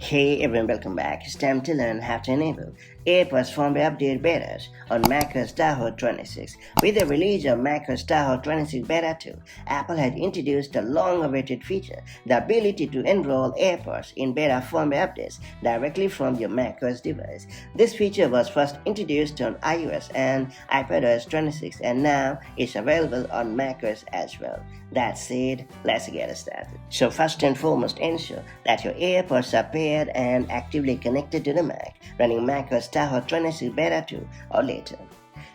Hey everyone, welcome back. It's time to learn how to enable AirPods Firmware Update betas on macOS Tahoe 26. With the release of macOS Tahoe 26 Beta 2, Apple has introduced a long-awaited feature, the ability to enroll AirPods in beta firmware updates directly from your macOS device. This feature was first introduced on iOS and iPadOS 26 and now it's available on macOS as well. That said, let's get started. So first and foremost, ensure that your AirPods are paired and actively connected to the Mac, running macOS Tahoe 26 Beta 2 or later.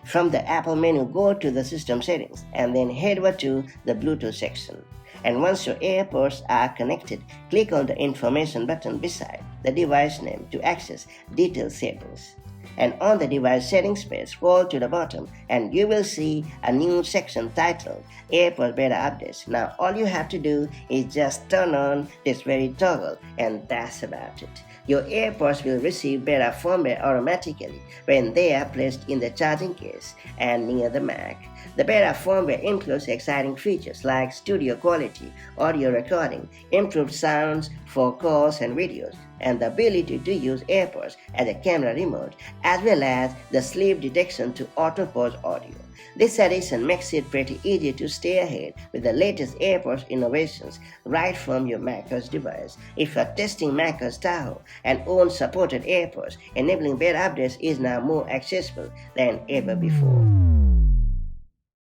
From the Apple menu, go to the System Settings and then head over to the Bluetooth section. And once your AirPods are connected, click on the Information button beside the device name to access Detailed Settings. And on the device settings page, scroll to the bottom and you will see a new section titled AirPods Beta Updates. Now all you have to do is just turn on this very toggle and that's about it. Your AirPods will receive beta firmware automatically when they are placed in the charging case and near the Mac. The beta firmware includes exciting features like studio quality, audio recording, improved sounds for calls and videos, and the ability to use AirPods as a camera remote, as well as the sleep detection to auto-pause audio. This addition makes it pretty easy to stay ahead with the latest AirPods innovations right from your macOS device. If you're testing macOS Tahoe and own supported AirPods, enabling beta updates is now more accessible than ever before.